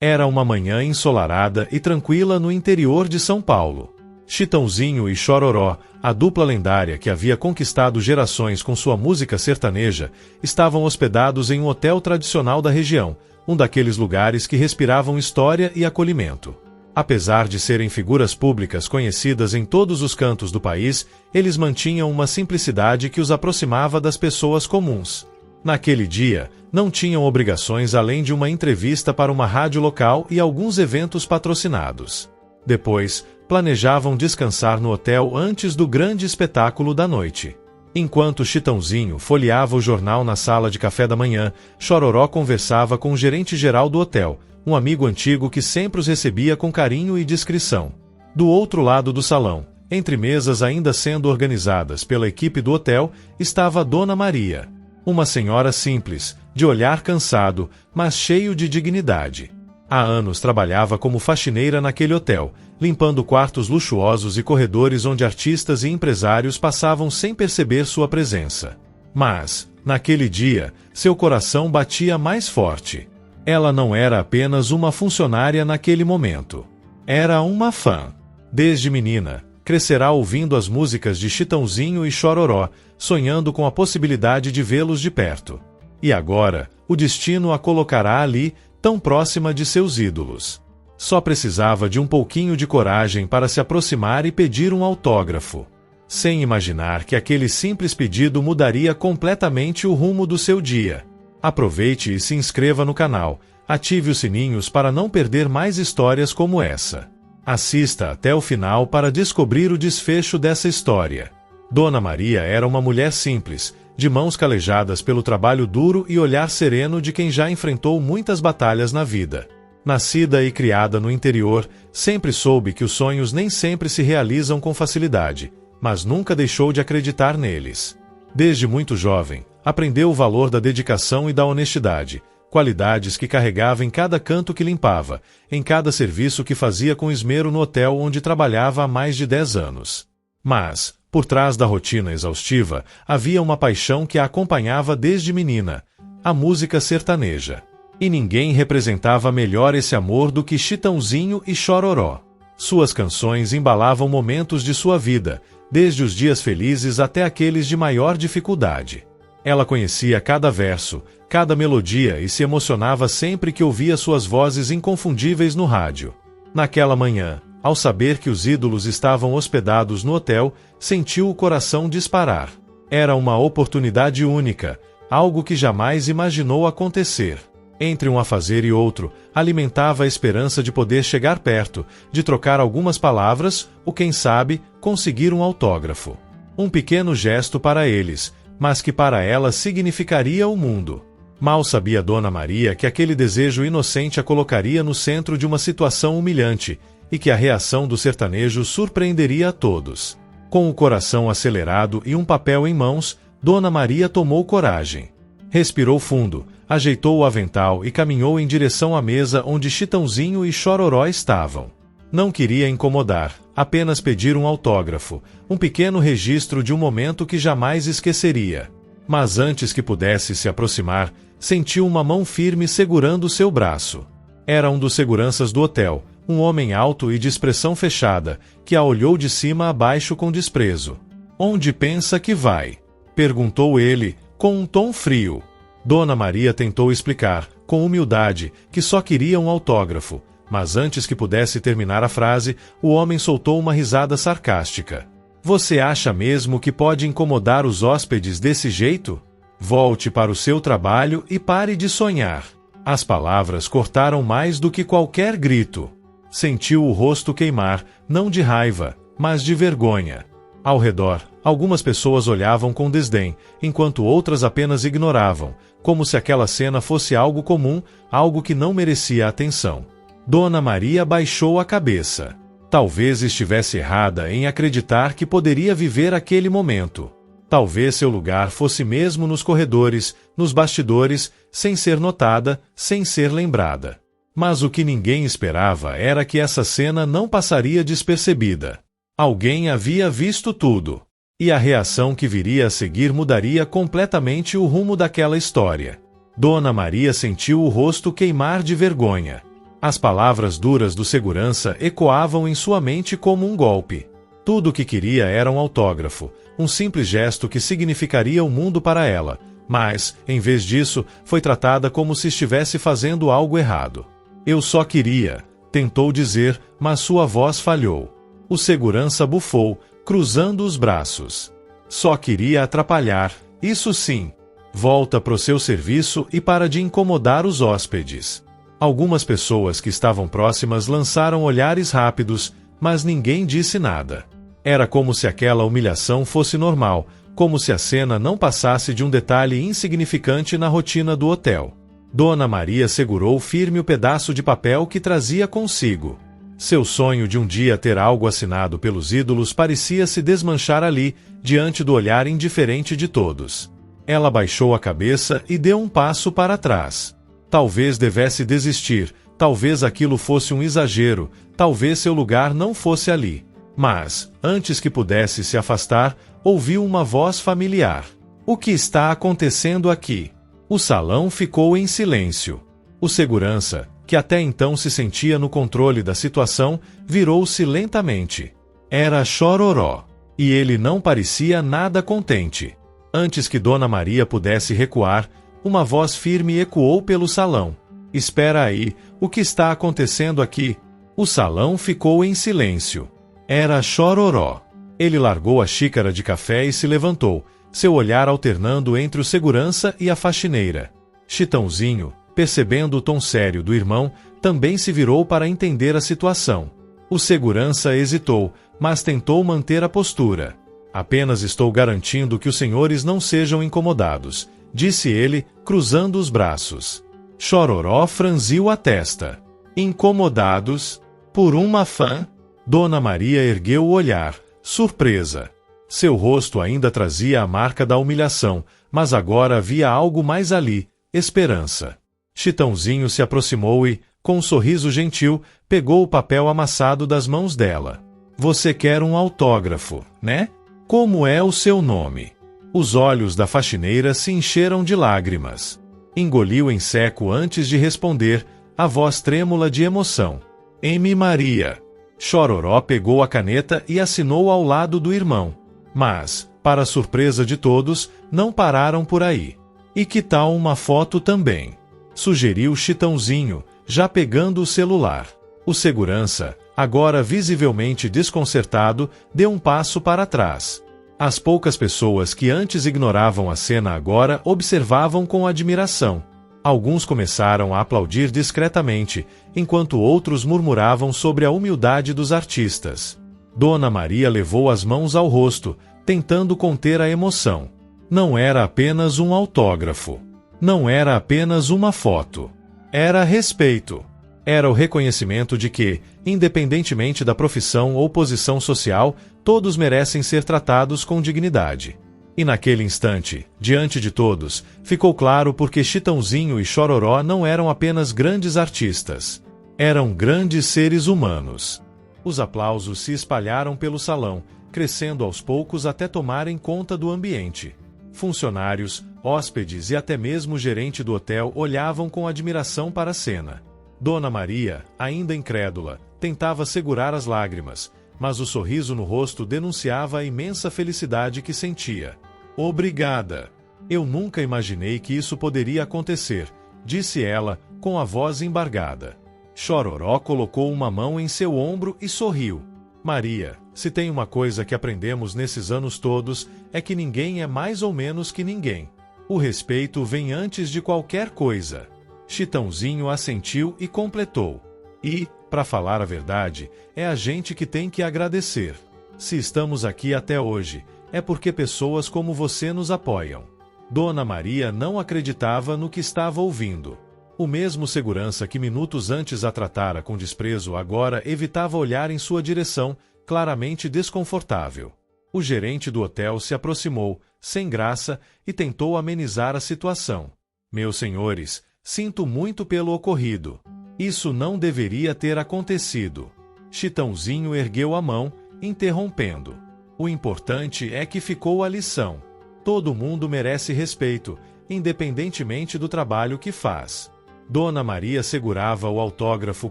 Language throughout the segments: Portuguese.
Era uma manhã ensolarada e tranquila no interior de São Paulo. Chitãozinho e Chororó, a dupla lendária que havia conquistado gerações com sua música sertaneja, estavam hospedados em um hotel tradicional da região, um daqueles lugares que respiravam história e acolhimento. Apesar de serem figuras públicas conhecidas em todos os cantos do país, eles mantinham uma simplicidade que os aproximava das pessoas comuns. Naquele dia, não tinham obrigações além de uma entrevista para uma rádio local e alguns eventos patrocinados. Depois, planejavam descansar no hotel antes do grande espetáculo da noite. Enquanto Chitãozinho folheava o jornal na sala de café da manhã, Chororó conversava com o gerente-geral do hotel, um amigo antigo que sempre os recebia com carinho e discrição. Do outro lado do salão, entre mesas ainda sendo organizadas pela equipe do hotel, estava Dona Maria. Uma senhora simples, de olhar cansado, mas cheio de dignidade. Há anos trabalhava como faxineira naquele hotel, limpando quartos luxuosos e corredores onde artistas e empresários passavam sem perceber sua presença. Mas, naquele dia, seu coração batia mais forte. Ela não era apenas uma funcionária naquele momento. Era uma fã. Desde menina, crescerá ouvindo as músicas de Chitãozinho e Chororó, sonhando com a possibilidade de vê-los de perto. E agora, o destino a colocará ali, tão próxima de seus ídolos. Só precisava de um pouquinho de coragem para se aproximar e pedir um autógrafo. Sem imaginar que aquele simples pedido mudaria completamente o rumo do seu dia. Aproveite e se inscreva no canal. Ative os sininhos para não perder mais histórias como essa. Assista até o final para descobrir o desfecho dessa história. Dona Maria era uma mulher simples, de mãos calejadas pelo trabalho duro e olhar sereno de quem já enfrentou muitas batalhas na vida. Nascida e criada no interior, sempre soube que os sonhos nem sempre se realizam com facilidade, mas nunca deixou de acreditar neles. Desde muito jovem, aprendeu o valor da dedicação e da honestidade, qualidades que carregava em cada canto que limpava, em cada serviço que fazia com esmero no hotel onde trabalhava há mais de 10 anos. Mas, por trás da rotina exaustiva, havia uma paixão que a acompanhava desde menina, a música sertaneja. E ninguém representava melhor esse amor do que Chitãozinho e Chororó. Suas canções embalavam momentos de sua vida, desde os dias felizes até aqueles de maior dificuldade. Ela conhecia cada verso, cada melodia e se emocionava sempre que ouvia suas vozes inconfundíveis no rádio. Naquela manhã, ao saber que os ídolos estavam hospedados no hotel, sentiu o coração disparar. Era uma oportunidade única, algo que jamais imaginou acontecer. Entre um afazer e outro, alimentava a esperança de poder chegar perto, de trocar algumas palavras, ou quem sabe, conseguir um autógrafo. Um pequeno gesto para eles, mas que para ela significaria o mundo. Mal sabia Dona Maria que aquele desejo inocente a colocaria no centro de uma situação humilhante, e que a reação do sertanejo surpreenderia a todos. Com o coração acelerado e um papel em mãos, Dona Maria tomou coragem. Respirou fundo, ajeitou o avental e caminhou em direção à mesa onde Chitãozinho e Chororó estavam. Não queria incomodar, apenas pedir um autógrafo, um pequeno registro de um momento que jamais esqueceria. Mas antes que pudesse se aproximar, sentiu uma mão firme segurando seu braço. Era um dos seguranças do hotel, um homem alto e de expressão fechada, que a olhou de cima a baixo com desprezo. "Onde pensa que vai?" perguntou ele, com um tom frio. Dona Maria tentou explicar, com humildade, que só queria um autógrafo, mas antes que pudesse terminar a frase, o homem soltou uma risada sarcástica. "Você acha mesmo que pode incomodar os hóspedes desse jeito? Volte para o seu trabalho e pare de sonhar." As palavras cortaram mais do que qualquer grito. Sentiu o rosto queimar, não de raiva, mas de vergonha. Ao redor, algumas pessoas olhavam com desdém, enquanto outras apenas ignoravam, como se aquela cena fosse algo comum, algo que não merecia atenção. Dona Maria baixou a cabeça. Talvez estivesse errada em acreditar que poderia viver aquele momento. Talvez seu lugar fosse mesmo nos corredores, nos bastidores, sem ser notada, sem ser lembrada. Mas o que ninguém esperava era que essa cena não passaria despercebida. Alguém havia visto tudo. E a reação que viria a seguir mudaria completamente o rumo daquela história. Dona Maria sentiu o rosto queimar de vergonha. As palavras duras do segurança ecoavam em sua mente como um golpe. Tudo o que queria era um autógrafo, um simples gesto que significaria o mundo para ela, mas, em vez disso, foi tratada como se estivesse fazendo algo errado. Eu só queria, tentou dizer, mas sua voz falhou. O segurança bufou, cruzando os braços. Só queria atrapalhar, isso sim. Volta pro seu serviço e para de incomodar os hóspedes. Algumas pessoas que estavam próximas lançaram olhares rápidos, mas ninguém disse nada. Era como se aquela humilhação fosse normal, como se a cena não passasse de um detalhe insignificante na rotina do hotel. Dona Maria segurou firme o pedaço de papel que trazia consigo. Seu sonho de um dia ter algo assinado pelos ídolos parecia se desmanchar ali, diante do olhar indiferente de todos. Ela baixou a cabeça e deu um passo para trás. Talvez devesse desistir, talvez aquilo fosse um exagero, talvez seu lugar não fosse ali. Mas, antes que pudesse se afastar, ouviu uma voz familiar. O que está acontecendo aqui? O salão ficou em silêncio. O segurança, que até então se sentia no controle da situação, virou-se lentamente. Era Chororó, e ele não parecia nada contente. Antes que Dona Maria pudesse recuar, uma voz firme ecoou pelo salão. Espera aí, o que está acontecendo aqui? O salão ficou em silêncio. Era Chororó. Ele largou a xícara de café e se levantou, seu olhar alternando entre o segurança e a faxineira. Chitãozinho, percebendo o tom sério do irmão, também se virou para entender a situação. O segurança hesitou, mas tentou manter a postura. Apenas estou garantindo que os senhores não sejam incomodados, disse ele, cruzando os braços. Chororó franziu a testa. Incomodados? Por uma fã? Dona Maria ergueu o olhar, surpresa. Seu rosto ainda trazia a marca da humilhação, mas agora havia algo mais ali, esperança. Chitãozinho se aproximou e, com um sorriso gentil, pegou o papel amassado das mãos dela. Você quer um autógrafo, né? Como é o seu nome? Os olhos da faxineira se encheram de lágrimas. Engoliu em seco antes de responder, a voz trêmula de emoção. M. Maria. Chororó pegou a caneta e assinou ao lado do irmão. Mas, para surpresa de todos, não pararam por aí. E que tal uma foto também? Sugeriu Chitãozinho, já pegando o celular. O segurança, agora visivelmente desconcertado, deu um passo para trás. As poucas pessoas que antes ignoravam a cena agora observavam com admiração. Alguns começaram a aplaudir discretamente, enquanto outros murmuravam sobre a humildade dos artistas. Dona Maria levou as mãos ao rosto, tentando conter a emoção. Não era apenas um autógrafo. Não era apenas uma foto. Era respeito. Era o reconhecimento de que, independentemente da profissão ou posição social, todos merecem ser tratados com dignidade. E naquele instante, diante de todos, ficou claro porque Chitãozinho e Chororó não eram apenas grandes artistas. Eram grandes seres humanos. Os aplausos se espalharam pelo salão, crescendo aos poucos até tomarem conta do ambiente. Funcionários, hóspedes e até mesmo o gerente do hotel olhavam com admiração para a cena. Dona Maria, ainda incrédula, tentava segurar as lágrimas, mas o sorriso no rosto denunciava a imensa felicidade que sentia. Obrigada. Eu nunca imaginei que isso poderia acontecer, disse ela, com a voz embargada. Chororó colocou uma mão em seu ombro e sorriu. Maria, se tem uma coisa que aprendemos nesses anos todos, é que ninguém é mais ou menos que ninguém. O respeito vem antes de qualquer coisa. Chitãozinho assentiu e completou. E, para falar a verdade, é a gente que tem que agradecer. Se estamos aqui até hoje, é porque pessoas como você nos apoiam. Dona Maria não acreditava no que estava ouvindo. O mesmo segurança que minutos antes a tratara com desprezo agora evitava olhar em sua direção, claramente desconfortável. O gerente do hotel se aproximou, sem graça, e tentou amenizar a situação. Meus senhores, sinto muito pelo ocorrido. Isso não deveria ter acontecido. Chitãozinho ergueu a mão, interrompendo. O importante é que ficou a lição. Todo mundo merece respeito, independentemente do trabalho que faz. Dona Maria segurava o autógrafo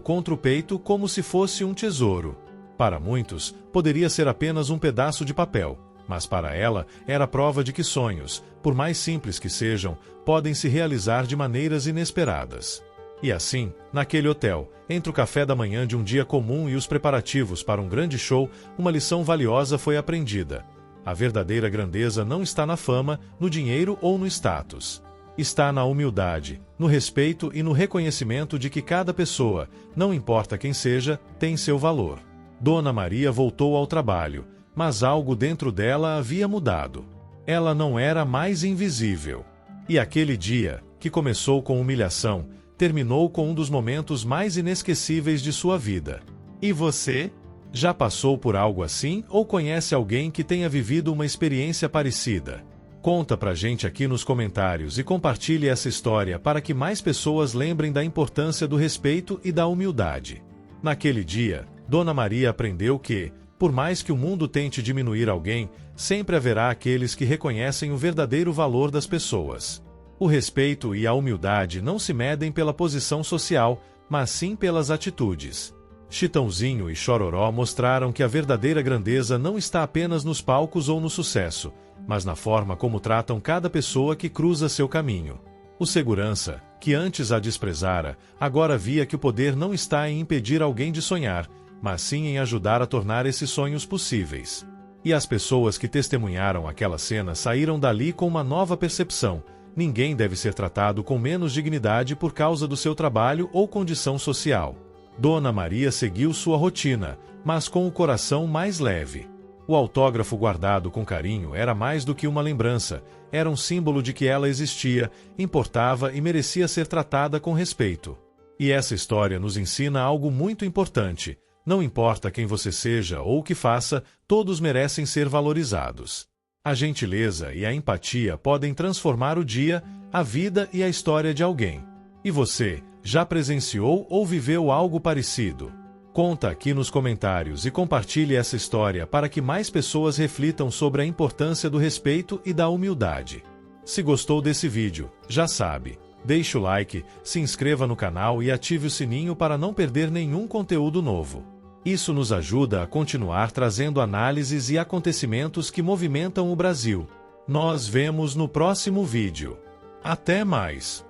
contra o peito como se fosse um tesouro. Para muitos, poderia ser apenas um pedaço de papel, mas para ela era prova de que sonhos, por mais simples que sejam, podem se realizar de maneiras inesperadas. E assim, naquele hotel, entre o café da manhã de um dia comum e os preparativos para um grande show, uma lição valiosa foi aprendida. A verdadeira grandeza não está na fama, no dinheiro ou no status. Está na humildade, no respeito e no reconhecimento de que cada pessoa, não importa quem seja, tem seu valor. Dona Maria voltou ao trabalho, mas algo dentro dela havia mudado. Ela não era mais invisível. E aquele dia, que começou com humilhação, terminou com um dos momentos mais inesquecíveis de sua vida. E você? Já passou por algo assim ou conhece alguém que tenha vivido uma experiência parecida? Conta pra gente aqui nos comentários e compartilhe essa história para que mais pessoas lembrem da importância do respeito e da humildade. Naquele dia, Dona Maria aprendeu que, por mais que o mundo tente diminuir alguém, sempre haverá aqueles que reconhecem o verdadeiro valor das pessoas. O respeito e a humildade não se medem pela posição social, mas sim pelas atitudes. Chitãozinho e Chororó mostraram que a verdadeira grandeza não está apenas nos palcos ou no sucesso, mas na forma como tratam cada pessoa que cruza seu caminho. O segurança, que antes a desprezara, agora via que o poder não está em impedir alguém de sonhar, mas sim em ajudar a tornar esses sonhos possíveis. E as pessoas que testemunharam aquela cena saíram dali com uma nova percepção. Ninguém deve ser tratado com menos dignidade por causa do seu trabalho ou condição social. Dona Maria seguiu sua rotina, mas com o coração mais leve. O autógrafo guardado com carinho era mais do que uma lembrança, era um símbolo de que ela existia, importava e merecia ser tratada com respeito. E essa história nos ensina algo muito importante. Não importa quem você seja ou o que faça, todos merecem ser valorizados. A gentileza e a empatia podem transformar o dia, a vida e a história de alguém. E você, já presenciou ou viveu algo parecido? Conta aqui nos comentários e compartilhe essa história para que mais pessoas reflitam sobre a importância do respeito e da humildade. Se gostou desse vídeo, já sabe, deixe o like, se inscreva no canal e ative o sininho para não perder nenhum conteúdo novo. Isso nos ajuda a continuar trazendo análises e acontecimentos que movimentam o Brasil. Nós vemos no próximo vídeo. Até mais!